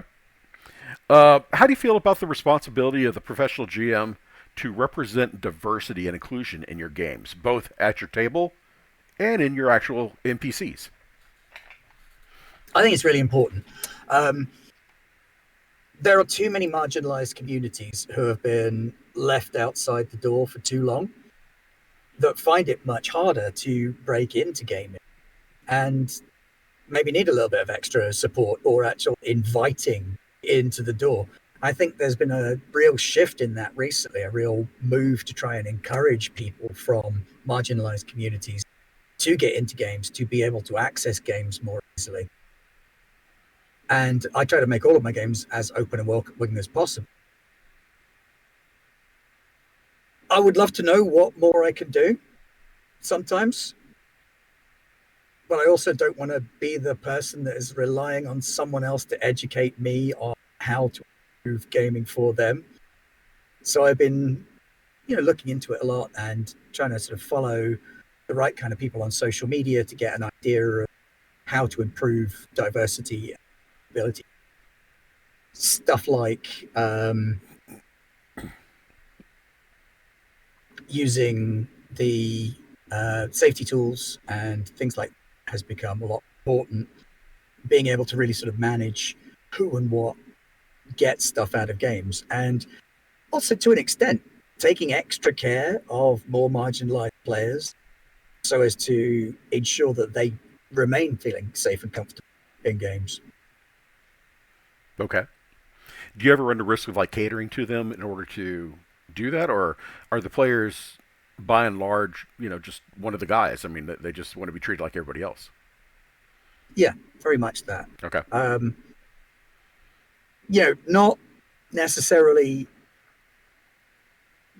S1: How do you feel about the responsibility of the professional GM to represent diversity and inclusion in your games, both at your table and in your actual NPCs?
S2: I think it's really important. There are too many marginalized communities who have been left outside the door for too long that find it much harder to break into gaming and maybe need a little bit of extra support or actual inviting into the door. I think there's been a real shift in that recently, a real move to try and encourage people from marginalized communities to get into games, to be able to access games more easily. And I try to make all of my games as open and welcoming as possible. I would love to know what more I can do sometimes, but I also don't want to be the person that is relying on someone else to educate me on how to improve gaming for them. So I've been, looking into it a lot and trying to sort of follow the right kind of people on social media to get an idea of how to improve diversity and ability. Stuff like using the safety tools and things like that has become a lot important. Being able to really sort of manage who and what gets stuff out of games, and also to an extent taking extra care of more marginalized players so as to ensure that they remain feeling safe and comfortable in games.
S1: Okay. Do you ever run the risk of like catering to them in order to do that, or are the players by and large, just one of the guys? I mean, they just want to be treated like everybody else.
S2: Yeah, very much that.
S1: Okay.
S2: Not necessarily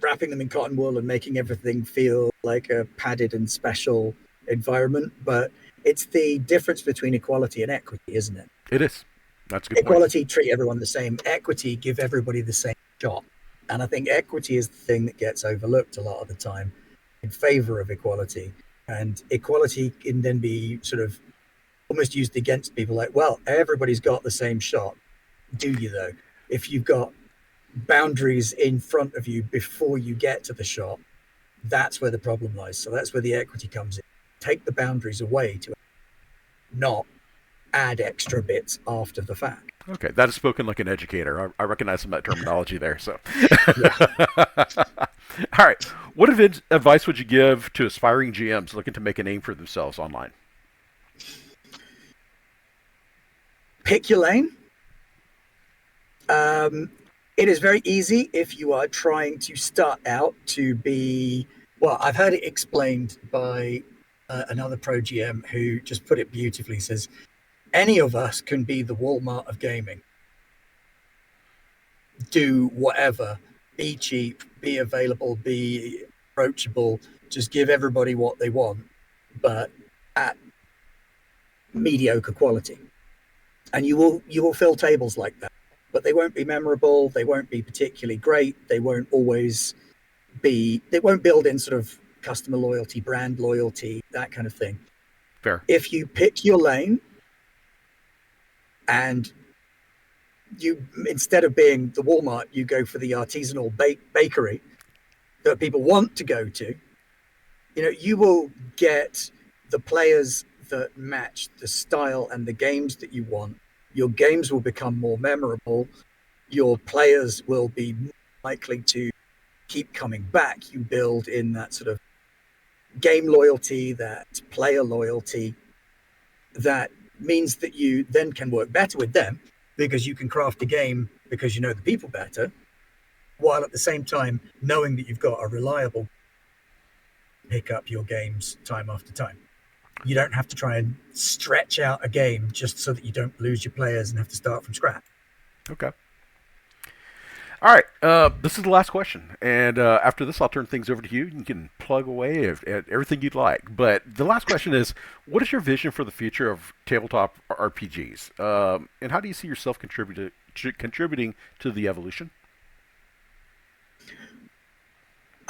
S2: wrapping them in cotton wool and making everything feel like a padded and special environment, but it's the difference between equality and equity, isn't it?
S1: It is. That's a good point.
S2: Equality, treat everyone the same. Equity, give everybody the same shot. And I think equity is the thing that gets overlooked a lot of the time in favor of equality. And equality can then be sort of almost used against people like, well, everybody's got the same shot. Do you, though? If you've got boundaries in front of you before you get to the shot, that's where the problem lies. So that's where the equity comes in. Take the boundaries away to not add extra bits after the fact.
S1: Okay, that is spoken like an educator. I recognize some of that terminology there. So, all right. What advice would you give to aspiring GMs looking to make a name for themselves online?
S2: Pick your lane. It is very easy if you are trying to start out to be, well, I've heard it explained by another pro GM who just put it beautifully. He says, any of us can be the Walmart of gaming. Do whatever. Be cheap, be available, be approachable. Just give everybody what they want, but at mediocre quality. And you will fill tables like that. But they won't be memorable. They won't be particularly great. They won't build in sort of customer loyalty, brand loyalty, that kind of thing.
S1: Fair.
S2: If you pick your lane and you, instead of being the Walmart, you go for the artisanal bakery that people want to go to, you will get the players that match the style and the games that you want. Your games will become more memorable. Your players will be more likely to keep coming back. You build in that sort of game loyalty, that player loyalty, that means that you then can work better with them because you can craft a game because you know the people better. while at the same time knowing that you've got a reliable pick up your games time after time. You don't have to try and stretch out a game just so that you don't lose your players and have to start from scratch.
S1: Okay. All right. This is the last question, and after this, I'll turn things over to you. You can plug away at everything you'd like. But the last question is, what is your vision for the future of tabletop RPGs, and how do you see yourself contributing to the evolution?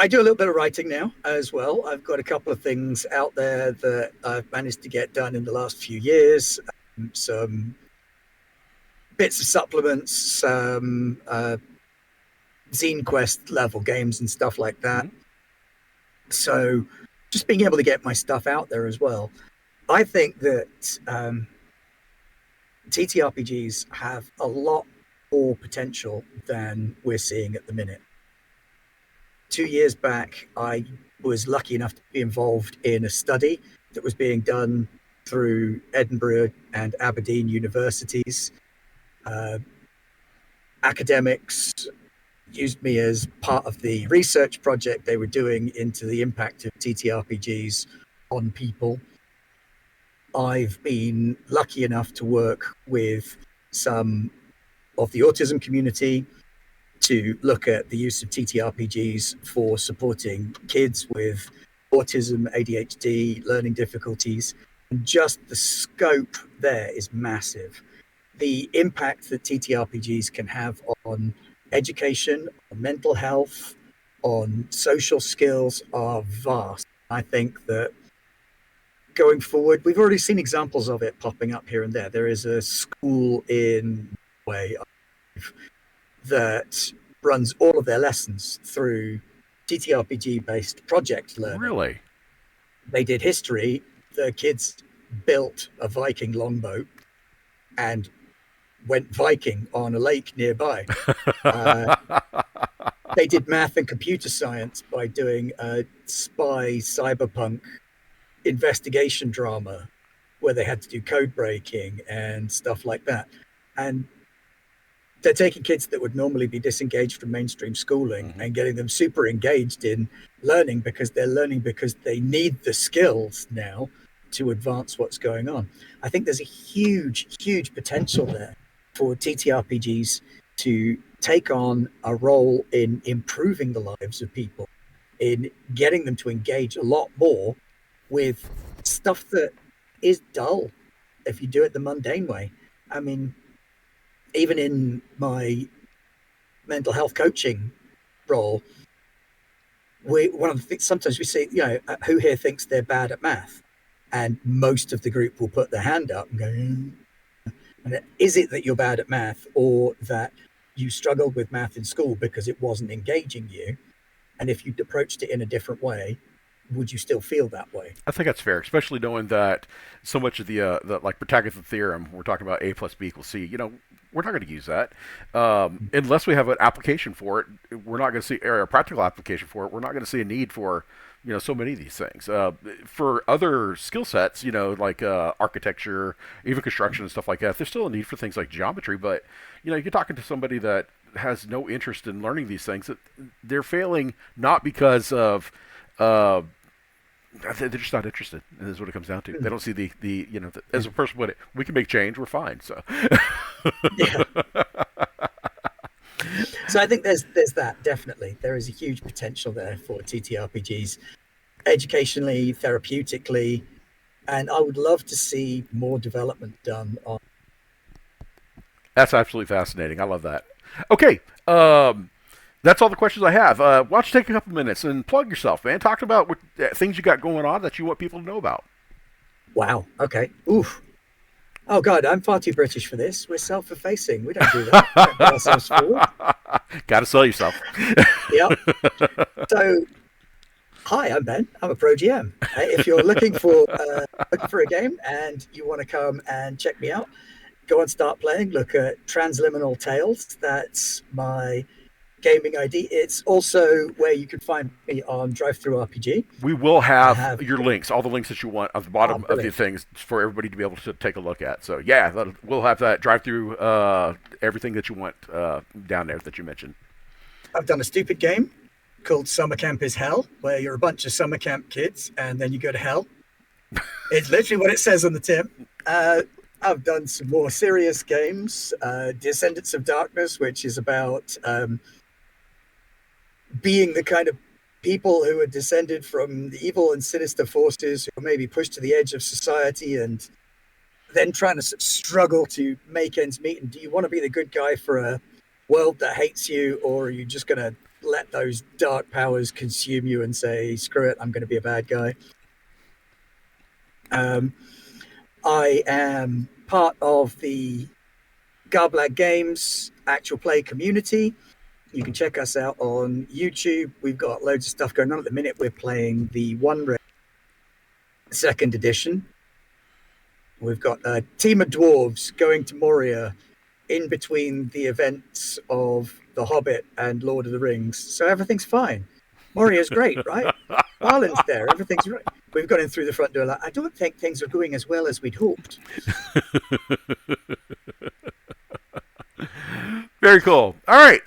S2: I do a little bit of writing now as well. I've got a couple of things out there that I've managed to get done in the last few years. Some bits of supplements, some Zine Quest level games and stuff like that.
S1: Mm-hmm.
S2: So just being able to get my stuff out there as well. I think that TTRPGs have a lot more potential than we're seeing at the minute. 2 years back, I was lucky enough to be involved in a study that was being done through Edinburgh and Aberdeen universities. Academics used me as part of the research project they were doing into the impact of TTRPGs on people. I've been lucky enough to work with some of the autism community to look at the use of TTRPGs for supporting kids with autism, ADHD, learning difficulties. And just the scope there is massive. The impact that TTRPGs can have on education, on mental health, on social skills are vast. I think that going forward, we've already seen examples of it popping up here and there. There is a school in Norway that runs all of their lessons through TTRPG-based project learning.
S1: Really?
S2: They did history. The kids built a Viking longboat and went Viking on a lake nearby. They did math and computer science by doing a spy cyberpunk investigation drama where they had to do code breaking and stuff like that. And they're taking kids that would normally be disengaged from mainstream schooling and getting them super engaged in learning because they need the skills now to advance what's going on. I think there's a huge, huge potential there for TTRPGs to take on a role in improving the lives of people, in getting them to engage a lot more with stuff that is dull if you do it the mundane way. I mean, even in my mental health coaching role, one of the things sometimes we say, who here thinks they're bad at math? And most of the group will put their hand up and go, and is it that you're bad at math, or that you struggled with math in school because it wasn't engaging you? And if you'd approached it in a different way, would you still feel that way?
S1: I think that's fair, especially knowing that so much of the like Pythagorean theorem, we're talking about A plus B equals C. We're not going to use that unless we have an application for it. We're not going to see or a practical application for it. We're not going to see a need for so many of these things. For other skill sets, like architecture, even construction and stuff like that, there's still a need for things like geometry. But you're talking to somebody that has no interest in learning these things. They're failing not because of they're just not interested. And this is what it comes down to. They don't see as a person put it, we can make change. We're fine. So
S2: yeah. So I think there's that, definitely. There is a huge potential there for TTRPGs, educationally, therapeutically, and I would love to see more development done on.
S1: That's absolutely fascinating. I love that. Okay. That's all the questions I have. Why don't you take a couple minutes and plug yourself, man? Talk about what things you got going on that you want people to know about.
S2: Wow. Okay. Oof. Oh, God, I'm far too British for this. We're self-effacing. We don't do that. We don't put ourselves forward.
S1: Got to sell yourself.
S2: Yep. So, hi, I'm Ben. I'm a Pro GM. If you're looking for a game and you want to come and check me out, go and start playing. Look at Transliminal Tales. That's my gaming ID. It's also where you can find me on DriveThruRPG.
S1: We will have your links, all the links that you want at the bottom of the things for everybody to be able to take a look at. So yeah, we'll have that drive through everything that you want down there that you mentioned.
S2: I've done a stupid game called Summer Camp is Hell, where you're a bunch of summer camp kids and then you go to hell. It's literally what it says on the tin. I've done some more serious games, Descendants of Darkness, which is about being the kind of people who are descended from the evil and sinister forces who are maybe pushed to the edge of society and then trying to struggle to make ends meet. And do you want to be the good guy for a world that hates you, or are you just going to let those dark powers consume you and say, screw it, I'm going to be a bad guy? I am part of the Garblag Games actual play community. You can check us out on YouTube. We've got loads of stuff going on. At the minute, we're playing the One Red second edition. We've got a team of dwarves going to Moria in between the events of The Hobbit and Lord of the Rings. So everything's fine. Moria's great, right? Marlin's there. Everything's right. We've gone in through the front door. Like, I don't think things are going as well as we'd hoped.
S1: Very cool. All right,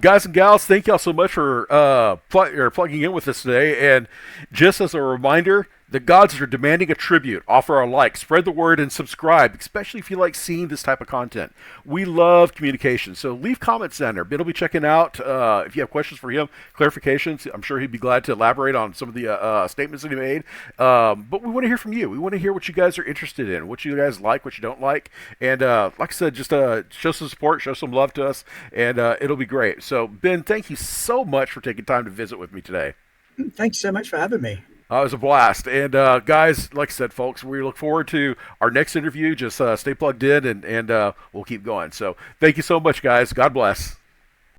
S1: guys and gals, thank y'all so much for plugging in with us today. And just as a reminder, the gods are demanding a tribute. Offer a like, spread the word, and subscribe, especially if you like seeing this type of content. We love communication, so leave comments down there. Ben will be checking out. If you have questions for him, clarifications, I'm sure he'd be glad to elaborate on some of the statements that he made. But we want to hear from you. We want to hear what you guys are interested in, what you guys like, what you don't like. And like I said, just show some support, show some love to us, and it'll be great. So, Ben, thank you so much for taking time to visit with me today.
S2: Thanks so much for having me.
S1: It was a blast. And guys, like I said, folks, we look forward to our next interview. Just stay plugged in, and we'll keep going. So thank you so much, guys. God bless.